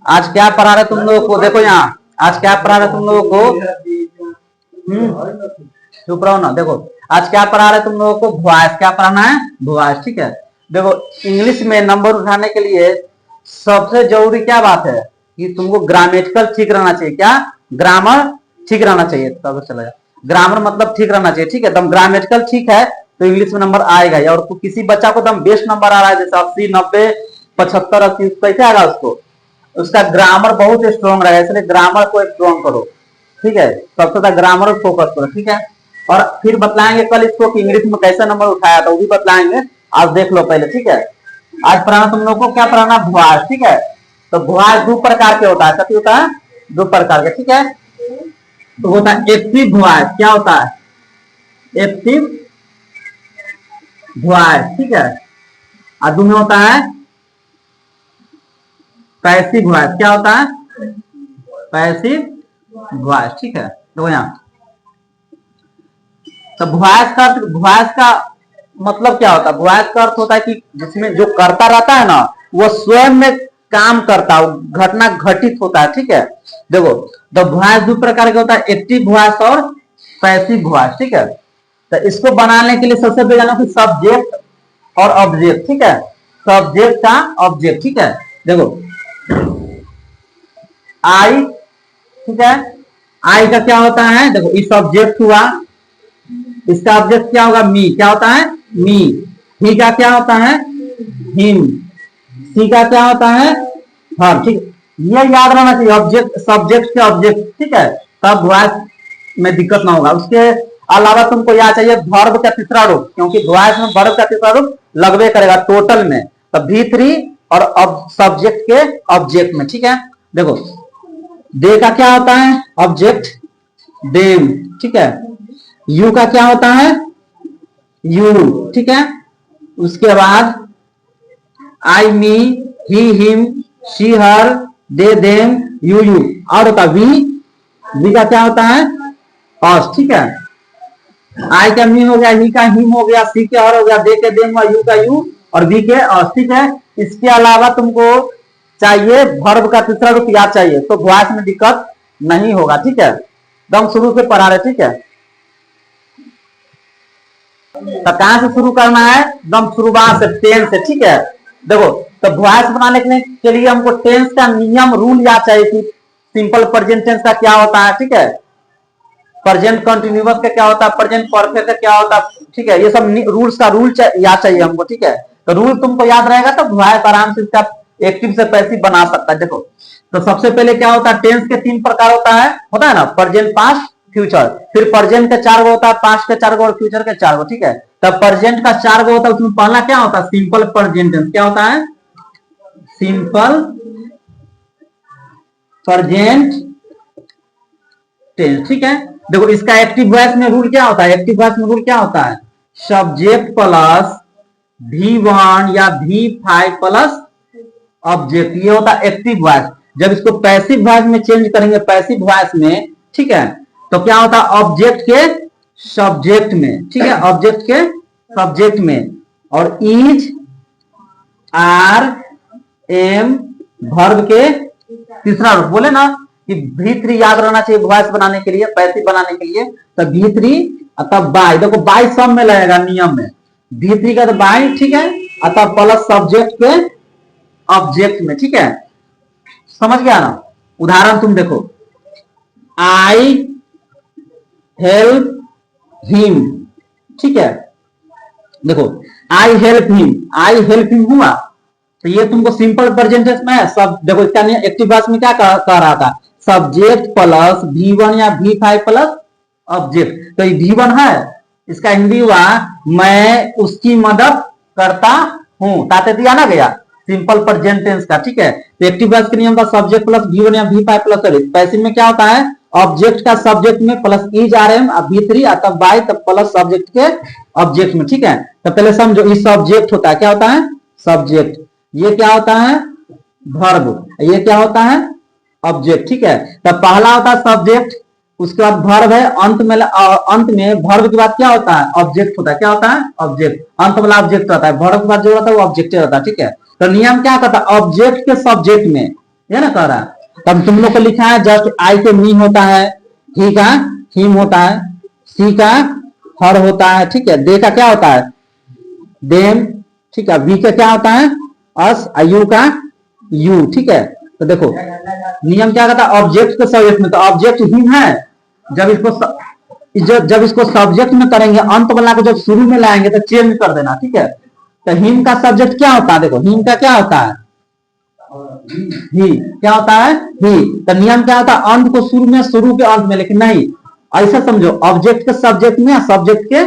आज क्या पढ़ा रहे तुम लोगों को, देखो यहाँ आज क्या पढ़ा रहे तुम लोगों को। चुप रहो ना। देखो आज क्या पढ़ा रहे तुम लोगों को, वॉइस। क्या पढ़ाना है, वॉइस। ठीक है। देखो इंग्लिश में नंबर उठाने के लिए सबसे जरूरी क्या बात है कि तुमको ग्रामेटिकल ठीक रहना चाहिए। क्या, ग्रामर ठीक रहना चाहिए। तब चला जाए, ग्रामर मतलब ठीक रहना चाहिए। ठीक है, तुम ग्रामेटिकल ठीक है तो इंग्लिश में नंबर आएगा ही। और किसी बच्चा को एकदम बेस्ट नंबर आ रहा है जैसे 80, 90, 75, 80, कैसे आएगा उसको, उसका ग्रामर बहुत स्ट्रॉन्ग रहेगा। इसलिए ग्रामर को स्ट्रॉन्ग करो। ठीक है, सबसे ज्यादा ग्रामर पर फोकस करो। ठीक है, और फिर बतलाएंगे कल इसको कि इंग्लिश में कैसा नंबर उठाया था, वो भी बतलाएंगे। आज देख लो पहले। ठीक है, आज पढ़ाना तुम लोगों को, क्या पढ़ाना, भुआस। ठीक है, तो भुआस दो प्रकार के होता है। कैसे होता है, दो प्रकार के। ठीक है, तो होता है एक्टिव भुआस। क्या होता है, एक्टिव भुआस। ठीक है, और दो में होता है पैसिव वॉइस। क्या होता है, पैसिव वॉइस। ठीक है, तो यहाँ तो वॉइस का मतलब क्या होता है। वॉइस का अर्थ होता है कि जिसमें जो करता रहता है ना वो स्वयं में काम करता है, घटना घटित होता है। ठीक है, देखो तो वॉइस दो प्रकार का होता है, एक्टिव वॉइस और पैसिव वॉइस। ठीक है, तो इसको बनाने के लिए सबसे पहले जाना कि सब्जेक्ट और ऑब्जेक्ट। ठीक है, सब्जेक्ट का ऑब्जेक्ट। ठीक है, देखो आई। ठीक है, आई का क्या होता है, देखो इस ऑब्जेक्ट हुआ, इसका ऑब्जेक्ट क्या होगा, मी। क्या होता है, मी। ही का क्या होता है, हिम। सी का क्या होता है, हर। ठीक, ये याद रहना चाहिए, ऑब्जेक्ट सब्जेक्ट के ऑब्जेक्ट। ठीक है, तब वॉइस में दिक्कत ना होगा। उसके अलावा तुमको याद चाहिए वर्ब का तीसरा रूप, क्योंकि वॉइस में वर्ब का तीसरा रूप लगवे करेगा टोटल में। तो V3 और सब्जेक्ट के ऑब्जेक्ट में। ठीक है, देखो दे का क्या होता है, ऑब्जेक्ट देम। ठीक है, यू का क्या होता है, यू। ठीक है, उसके बाद I, me, he, him, she, her, they, them, you, you. और होता वी। वी का क्या होता है, अस। ठीक है, आई का मी हो गया, ही का हिम हो गया, सी के हर हो गया, दे के देम, यू का यू और वी के अस। ठीक है, इसके अलावा तुमको चाहिए वर्ब का तीसरा रूप याद चाहिए, तो वॉइस में दिक्कत नहीं होगा। ठीक है, एकदम शुरू से पढ़ा रहे। ठीक है, तो कहां से शुरू करना है, एकदम शुरुआत से, टेंस से। ठीक है, देखो तो वॉइस बनाने के लिए हमको टेंस का नियम रूल याद चाहिए कि सिंपल प्रेजेंट टेंस का क्या होता है। ठीक है, प्रेजेंट कंटिन्यूअस का क्या होता है, प्रेजेंट परफेक्ट का क्या होता है। ठीक है, ये सब रूल्स का रूल याद चाहिए हमको। ठीक है, तो रूल तुमको याद रहेगा तो वॉइस आराम से इसका एक्टिव से पैसिव बना सकता है। देखो तो सबसे पहले क्या होता है, टेंस के तीन प्रकार होता है ना, प्रेजेंट, पास्ट, फ्यूचर। फिर प्रेजेंट के 4 गो होता है, पास्ट के 4 गो और फ्यूचर के 4 गो। ठीक है, तब प्रेजेंट का 4 गो होता है, उसमें पहला क्या होता है, सिंपल प्रेजेंट टेंस। क्या होता है, सिंपल प्रेजेंट टेंस। ठीक है, देखो इसका एक्टिव वॉइस में रूल क्या होता है, एक्टिव वॉइस में रूल क्या होता है, सब्जेक्ट प्लस V1 या V5 प्लस ऑब्जेक्ट। ये होता है एक्टिव वॉइस। जब इसको पैसिव वॉइस में चेंज करेंगे, पैसिव वॉइस में, ठीक है, तो क्या होता है, ऑब्जेक्ट के सब्जेक्ट में। ठीक है, ऑब्जेक्ट के सब्जेक्ट में। और इज, आर, एम वर्ब के तीसरा रूप। बोले ना कि V3 याद रहना चाहिए वॉइस बनाने के लिए, पैसिव बनाने के लिए। तो V3 तब बाय, देखो बाय सब में लगेगा नियम में, V3 का तो बाय। ठीक है, अतः प्लस सब्जेक्ट के ऑब्जेक्ट में। ठीक है, समझ गया ना। उदाहरण तुम देखो, आई हेल्प हिम। ठीक है, देखो I help him, I help him हुआ, तो ये तुमको सिंपल प्रेजेंट टेंस में है सब। देखो इसका एक्टिव वॉइस में क्या कह रहा था, सब्जेक्ट प्लस V1 या V5 प्लस ऑब्जेक्ट। तो ये V1 है, इसका हिंदी हुआ मैं उसकी मदद करता हूं, ताते दिया ना गया, सिंपल प्रेजेंट टेंस का। ठीक है, तो एक्टिव वॉइस के नियम का सब्जेक्ट प्लस V1 या V5 प्लस, पैसिव में क्या होता है, ऑब्जेक्ट का सब्जेक्ट में plus is, are, M, V3 तब बाय तब प्लस सब्जेक्ट के ऑब्जेक्ट में। ठीक है, तो पहले समझो, इस सब्जेक्ट होता है, क्या होता है, सब्जेक्ट। ये क्या होता है, वर्ब। ये क्या होता है, ऑब्जेक्ट। ठीक है, तब पहला होता है सब्जेक्ट, उसके बाद वर्ब है, अंत में वर्ब के बाद क्या होता है, ऑब्जेक्ट होता है। क्या होता है, ऑब्जेक्ट। अंत वाला ऑब्जेक्ट रहता है, वर्ब के बाद जो रहता है वो ऑब्जेक्ट रहता है। ठीक है, तो नियम क्या कहता है, ऑब्जेक्ट के सब्जेक्ट में ये ना कह रहा है। तब तुम लोग को लिखा है जस्ट आई के मी होता है, ही का हिम होता है, सी का हर होता है, ठीक है, दे का क्या होता है देम, ठीक है, वी का क्या होता है अस, यू का यू, ठीक है। तो देखो नियम क्या कहता है ऑब्जेक्ट के सब्जेक्ट में, तो ऑब्जेक्ट हिम है, जब इसको सब्जेक्ट में करेंगे अंत वाला को जब शुरू में लाएंगे तो चेंज कर देना, ठीक है। तो हिम का सब्जेक्ट क्या होता है, देखो हिम का क्या होता है ही, क्या होता है ही। तो नियम क्या होता है अंत को शुरू में, शुरू के अंत में, लेकिन नहीं ऐसा समझो ऑब्जेक्ट के सब्जेक्ट में, सब्जेक्ट के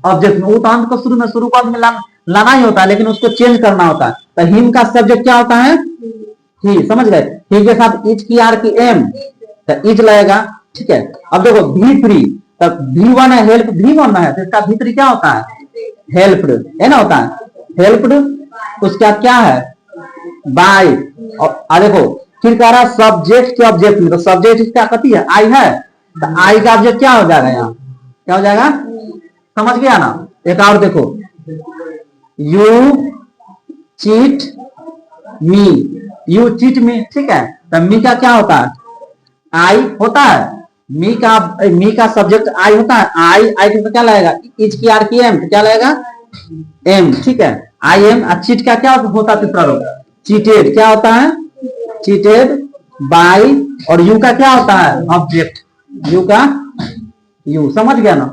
ऑब्जेक्ट में, वो तो अंत को शुरू में, शुरू को अंत में लाना ही होता है, लेकिन उसको चेंज करना होता है। तो हिम का सब्जेक्ट क्या होता है ही, समझ गए। ही के साथ इज की आर की एम, तो इज लगेगा, ठीक है। अब देखो V3, तब V1 है हेल्प, V1 है तो इसका V3 क्या होता है हेल्प्ड, है ना, होता है हेल्प्ड। उसका क्या है बाय, और देखो फिर कह रहा है सब्जेक्ट के ऑब्जेक्ट में, तो सब्जेक्ट इसका कथी है आई है, तो आई का ऑब्जेक्ट क्या हो जाएगा यहाँ, क्या हो जाएगा, समझ गया ना। एक और देखो you cheat me, you cheat मी, ठीक है। तो मी का क्या होता है आई होता है, मी का सब्जेक्ट आई होता है, आई के क्या लगेगा इज की आर की एम, तो क्या लगेगा एम, ठीक है। I am. चीट का क्या होता है तीसरा रूप चीटेड, क्या होता है चीटेड बाय, और यू का क्या होता है ऑब्जेक्ट, यू का यू, समझ गया ना।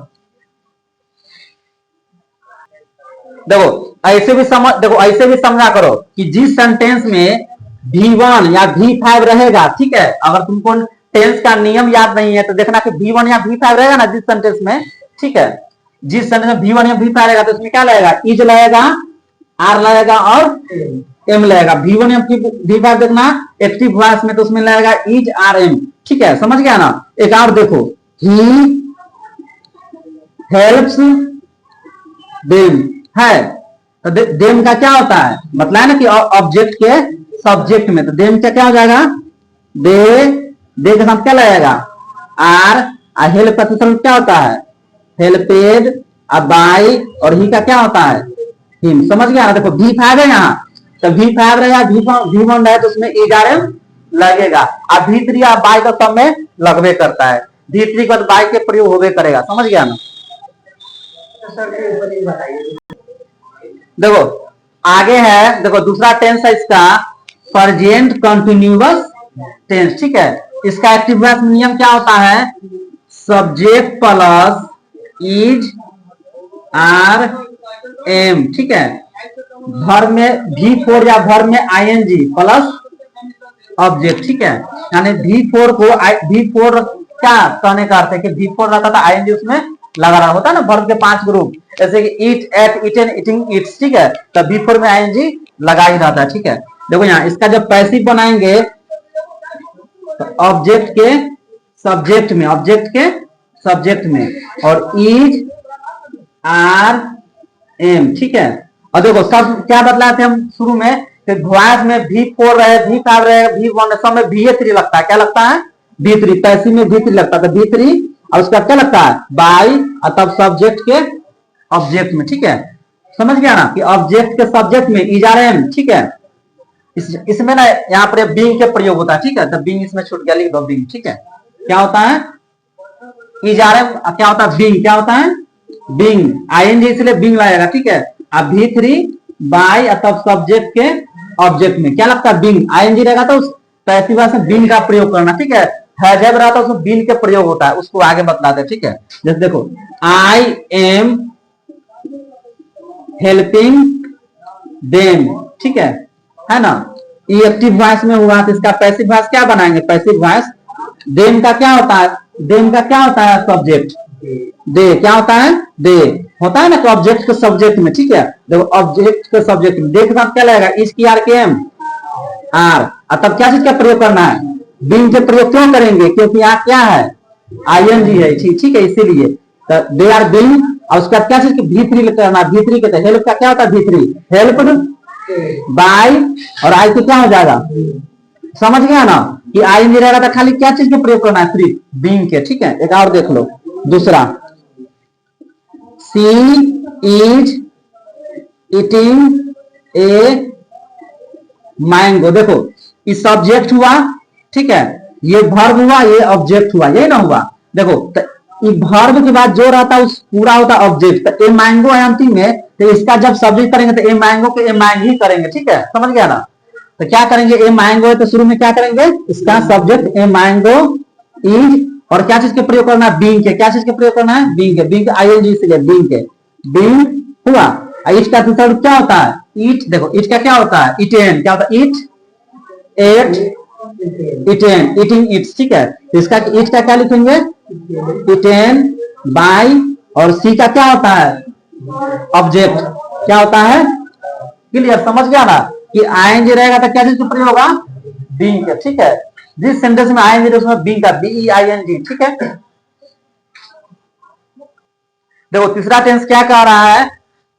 देखो ऐसे भी समझ, देखो ऐसे भी समझा करो कि जिस सेंटेंस में V1 या V5 रहेगा, ठीक है, अगर तुमको टेंस का नियम याद नहीं है तो देखना कि V1 या V5 रहेगा ना जिस सेंटेंस में, ठीक है, जिस सेंटेंस में V1 या V5 रहेगा तो उसमें क्या लगेगा इज लगेगा, आर लगेगा और एम लगेगा। V1 या V5 देखना एक्टिव वॉइस में तो उसमें लगेगा इज आर एम, ठीक है, समझ गया ना। एक और देखो ही हेल्प्स देम है, तो देम का क्या होता है मतलब है ना कि ऑब्जेक्ट के सब्जेक्ट में, तो देम का क्या हो जाएगा दे के साथ क्या लगेगा आर, हेल्प का दूसरा क्या होता है हेल्पेड, बाय, और ही का क्या होता है हिम, समझ गया ना। देखो V5 है यहाँ, तो V5 रहेगा, V1 रहे तो उसमें इज आर एम लगेगा, और V3 या बाय का सब में लगवे करता है, V3 के बाद बाय के प्रयोग होवे करेगा, समझ गया ना। देखो आगे है, देखो दूसरा टेंस है इसका प्रेजेंट कंटिन्यूअस टेंस, ठीक है। इसका एक्टिव वॉइस नियम क्या होता है subject plus is are am, ठीक है, वर्ब में V4 या वर्ब में ING प्लस ऑब्जेक्ट, ठीक है। यानी V4 को V4 क्या कहने का अर्थ है कि V4 रहता था ING उसमें लगा रहा होता है ना, वर्ब के 5 ग्रुप जैसे कि ईट, एट, ईटन, ईटिंग, ईट्स, ठीक है, तो V4 में ING लगा ही रहता है, ठीक है। देखो यहाँ इसका जब पैसिव बनाएंगे तो ऑब्जेक्ट के सब्जेक्ट में, ऑब्जेक्ट के सब्जेक्ट में, और इज आर एम, ठीक है। और देखो सब क्या बतलाए थे हम शुरू में कि वॉइस में V4 रहे, V5 रहे, V1 सब में VA3 लगता है, क्या लगता है V3, पैसिव में V3 लगता है, तो V3 और उसका क्या लगता है बाय, और तब सब्जेक्ट के ऑब्जेक्ट में, ठीक है, समझ गया ना कि ऑब्जेक्ट के सब्जेक्ट में इज आर एम, ठीक है। इसमें ना यहाँ पर बीइंग के प्रयोग होता है, ठीक है, तो बीइंग इसमें छूट गया, लिख दो बीइंग, ठीक है। क्या होता है इज आर एम, क्या होता है बीइंग, क्या होता है बीइंग, ING इसलिए बीइंग लगेगा, ठीक है। अब V3 बाय, तब सब्जेक्ट के ऑब्जेक्ट में क्या लगता है बीइंग, ING रहेगा तो उस पैसिव वॉइस में बीइंग का प्रयोग करना, ठीक है। हैव रहा था उसमें बीइंग के प्रयोग होता है, उसको आगे बतलाते हैं, ठीक है। जैसे देखो आई एम हेल्पिंग देम, ठीक है ना, ये एक्टिव वॉइस में हुआ तो इसका पैसिव वॉइस क्या बनाएंगे पैसिव वॉइस, देम का क्या होता है, देम का क्या होता है सब्जेक्ट, दे क्या होता है दे होता है ना, तो ऑब्जेक्ट के सब्जेक्ट में, ठीक है। देखो ऑब्जेक्ट के सब्जेक्ट में दे के साथ क्या लगेगा इस की आर के एम आर, तब क्या चीज का प्रयोग करना है बीइंग के प्रयोग क्यों करेंगे क्योंकि यहाँ क्या है ING है, ठीक है, इसीलिए दे आर बीइंग, और उसका क्या चीज V3 करना, V3 के हेल्प का क्या होता है V3 हेल्प्ड बाय, और आई तो क्या हो जाएगा समझ गया ना कि ING रहेगा तो खाली क्या चीज का प्रयोग करना है सिर्फ बीइंग के, ठीक है। एक और देख लो दूसरा सी इज ईटिंग ए मैंगो, देखो ये सब्जेक्ट हुआ, ठीक है, ये वर्ब हुआ, ये ऑब्जेक्ट हुआ, यही ना हुआ। देखो तो ये वर्ब के बाद जो रहता है उस पूरा होता है ऑब्जेक्ट। तो ए मैंगो है अंतिम में, तो इसका जब सब्जेक्ट करेंगे तो ए मैंगो को ए मैंग ही करेंगे, ठीक है, समझ गया ना। तो क्या करेंगे, ए मैंगो है तो शुरू में क्या करेंगे, इसका सब्जेक्ट ए मैंगो इज, और क्या चीज के प्रयोग करना है, बीइंग के, क्या चीज के प्रयोग करना है, बीइंग के, बीइंग के आईएनजी से, बीइंग के, बीइंग हुआ। इट का दूसरा रूप क्या होता है, ईट। देखो ईट का क्या होता है, इटेन, क्या होता है, ईट, एट, इटेन, ईटिंग इट्स, ठीक है। इसका ईट का क्या लिखेंगे, इटेन बाय, और सी का क्या होता है, ऑब्जेक्ट, क्या होता है, क्लियर, समझ गया ना। कि आईएनजी रहेगा तो क्या चीज का प्रयोग होगा, बीइंग के, ठीक है। जिस सेंटेंस में आईएनजी उसमें बीइंग का, बीईआईएनजी, ठीक है। देखो तीसरा टेंस क्या कह रहा है,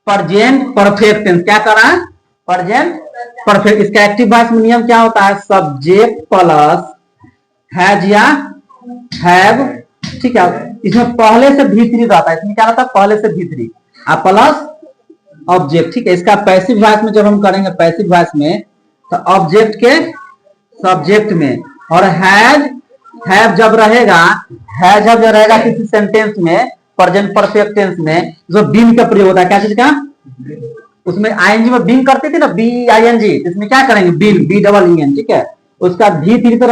प्रेजेंट परफेक्ट टेंस। क्या कर रहा है, प्रेजेंट परफेक्ट। इसका एक्टिव वॉइस में नियम क्या होता है, सब्जेक्ट प्लस हैज या हैव, ठीक है। इसमें पहले से भी3 रहता है, इसमें क्या रहता है, पहले से भी3 प्लस ऑब्जेक्ट, ठीक है। इसका पैसिव वॉइस में जब हम करेंगे, पैसिव वॉइस में तो ऑब्जेक्ट के सब्जेक्ट में, और हैव जब रहेगा, हैज जब रहेगा किसी सेंटेंस में प्रेजेंट परफेक्ट टेंस में, जो बीन का प्रयोग होता है, क्या चीज का, उसमें आईएनजी में बीन करते थे ना, बीआईएनजी, इसमें क्या करेंगे, been, B double E N, ठीक है। उसका भी3 तो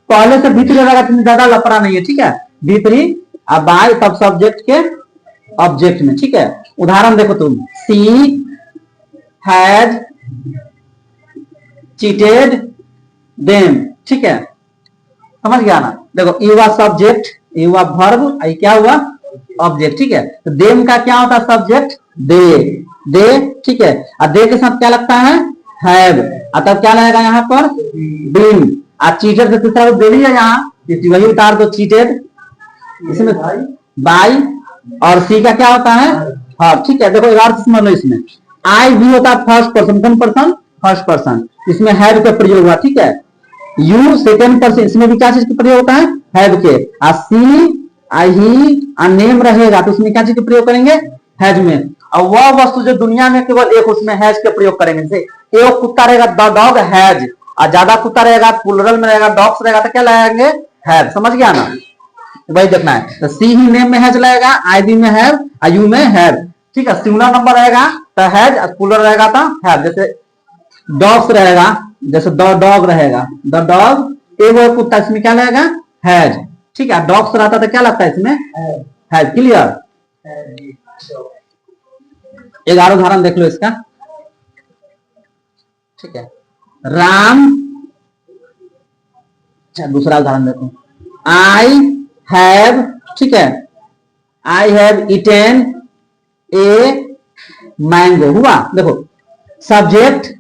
पहले से भी3 रहेगा, ज्यादा लफड़ा नहीं है, ठीक है। भी3 अब बाय तब सब्जेक्ट के ऑब्जेक्ट में, ठीक है। उदाहरण देखो तुम, सी हैज चीटेड देम, ठीक है, समझ गया ना। देखो ये हुआ सब्जेक्ट, ये हुआ वर्ब, ये क्या हुआ, ऑब्जेक्ट, ठीक है। तो देम का क्या होता है, सब्जेक्ट, दे, ठीक है। और दे के साथ क्या लगता है, हैव, तब क्या लगेगा यहाँ पर, बीन। चीटेड से तीसरा रूप दे लिया यहाँ, वही उतार दो, चीटेड, इसमें बाय, और सी का क्या होता है, हाँ, ठीक है। देखो एक समझ लो, इसमें आई भी होता है फर्स्ट पर्सन, कौन पर्सन, फर्स्ट पर्सन, इसमें हैव का प्रयोग हुआ, ठीक है। यू सेकंड पर्सन, इसमें भी क्या चीज का प्रयोग होता है, हैव के। सी आई ही नेम रहेगा तो उसमें क्या चीज का प्रयोग करेंगे, हैज में। और वह वस्तु जो दुनिया में केवल एक, उसमें हैज का प्रयोग करेंगे। जैसे एक कुत्ता रहेगा, द डॉग हैज, और ज्यादा कुत्ता रहेगा, प्लुरल में रहेगा, डॉग्स रहेगा, तो क्या लगाएंगे, हैव, समझ गया ना। वही देखना है। तो सी ही नेम में हैज लगेगा, आई बी में हैव, यू में हैव, ठीक है। सिंगुलर नंबर रहेगा तो हैज, प्लुरल रहेगा तो हैव। जैसे डॉग्स रहेगा, जैसे द डॉग रहेगा, द डॉग, एक कुत्ता, इसमें क्या लगेगा, हैज, ठीक है। डॉग्स रहता तो क्या लगता है इसमें, हैज, क्लियर। एक और उदाहरण देख लो इसका, ठीक है। राम, अच्छा दूसरा उदाहरण देखो, आई हैव, ठीक है, I have eaten a mango, हुआ। देखो सब्जेक्ट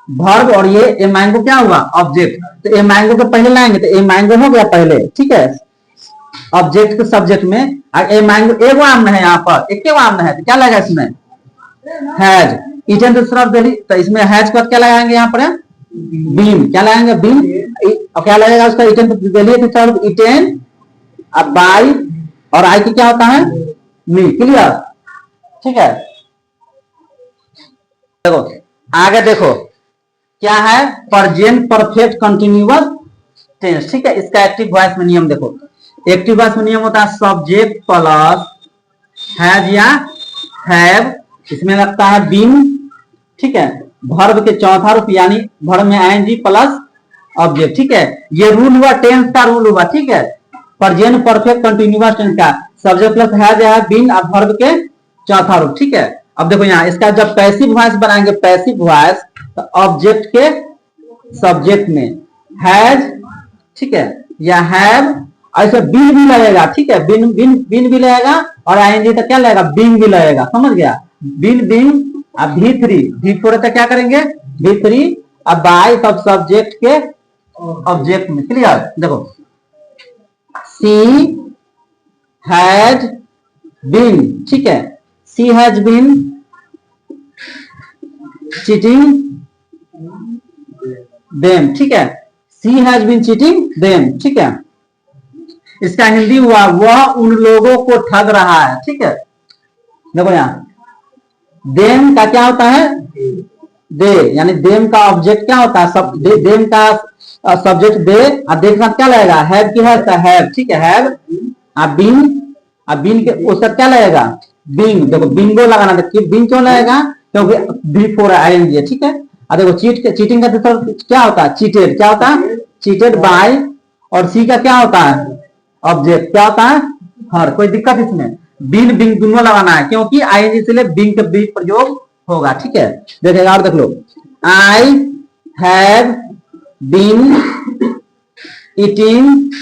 वर्ब, और ये ए मैंगो क्या हुआ, ऑब्जेक्ट। तो ए मैंगो को पहले लाएंगे तो ए मैंगो हो गया पहले, ठीक है, ऑब्जेक्ट के सब्जेक्ट में। और ए मैंगो एक आम है, यहाँ पर एक आम है, तो क्या लगेगा इसमें, हैज, इटेन दूसरा दिल्ली, तो इसमें हैज पर क्या लगाएंगे, यहाँ पर बीन, क्या लगाएंगे, बीन, और क्या लगेगा उसका, इटेन दिल्ली, इटेन अब बाय, और आई की क्या होता है, मी, क्लियर, ठीक है। देखो आगे देखो क्या है, प्रेजेंट परफेक्ट कंटिन्यूअस टेंस, ठीक है। इसका एक्टिव वॉइस में नियम देखो, एक्टिव वॉइस में नियम होता है सब्जेक्ट प्लस हैज या हैव, इसमें लगता है बीन, ठीक है। वर्ब के चौथा रूप, यानी वर्ब में आईएनजी प्लस ऑब्जेक्ट, ठीक है। ये रूल हुआ, टेंस का रूल हुआ, ठीक है। प्रेजेंट परफेक्ट कंटिन्यूअस टेंस का सब्जेक्ट प्लस हैज या बीन, अब वर्ब के चौथा रूप, ठीक है। अब देखो यहाँ इसका जब पैसिव वॉइस बनाएंगे, पैसिव वॉइस, तो ऑब्जेक्ट के सब्जेक्ट में हैज, ठीक है, या हैव, ऐसे बीन भी लगेगा, ठीक है, बीन बीन बीन भी लगेगा, और आईएनजी तो क्या लगेगा, बीइंग भी लगेगा, समझ गया। बीन बीइंग, अब भी3 तो क्या करेंगे, भी3 अब बाय तब सब्जेक्ट के ऑब्जेक्ट में, क्लियर। देखो सी हैज बीन, ठीक है, सी हैज बीन चीटिंग देम, ठीक है, सी हैज बीन चीटिंग देम, ठीक है। इसका हिंदी हुआ, वह उन लोगों को ठग रहा है, ठीक है। देखो यहाँ देम का क्या होता है, दे, यानी देम का ऑब्जेक्ट क्या होता है, सब देम का सब्जेक्ट दे, और दे के साथ क्या लगेगा, हैव की हैव, ठीक है, हैव बीन के उसका क्या लगेगा, बिंग, देखो बिंगो लगाना, देखिए बिंग क्यों लगेगा, क्योंकि बिफोर आईएनजी है, ठीक है। और देखो चीटिंग का दूसरा क्या होता है, चीटेड, क्या होता है, चीटेड बाय, और सी का क्या होता है, ऑब्जेक्ट क्या होता है, हर, कोई दिक्कत इसमें, बीन बिंग दोनों लगाना है, क्योंकि आईएनजी से बिंग का भी प्रयोग होगा, ठीक है। देखिएगा और देख लो, I have been eating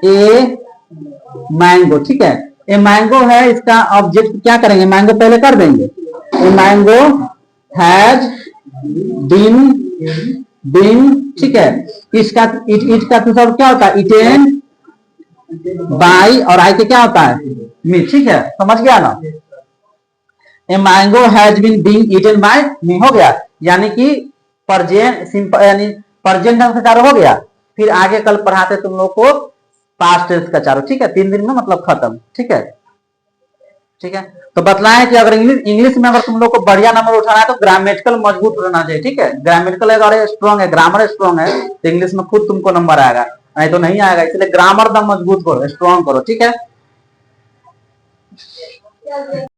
a mango, ठीक है। ए मैंगो है, इसका ऑब्जेक्ट क्या करेंगे, मैंगो पहले कर देंगे, ए मैंगो हैज बीन, ठीक है। इसका इट का दूसरा क्या होता है, इटेन बाई, और आई के क्या होता है, मी, ठीक है, समझ गया ना। A mango has been being eaten by me, हो गया, यानी कि प्रेजेंट सिंपल, यानी प्रेजेंट टेंस का चारों हो गया। फिर आगे कल पढ़ाते तुम लोग को पास्ट टेंस का चारों, ठीक है, 3 दिन में मतलब खत्म, ठीक है, ठीक है। तो बतलाएं कि अगर इंग्लिश में अगर तुम लोग को बढ़िया नंबर उठाना है तो ग्रामेटिकल मजबूत रहना चाहिए, ठीक है। ग्रामेटिकल अगर स्ट्रॉन्ग है, ग्रामर स्ट्रॉन्ग है, तो इंग्लिश में खुद तुमको नंबर आएगा, नहीं तो नहीं आएगा, इसलिए ग्रामर दम मजबूत करो, स्ट्रॉन्ग करो, ठीक है।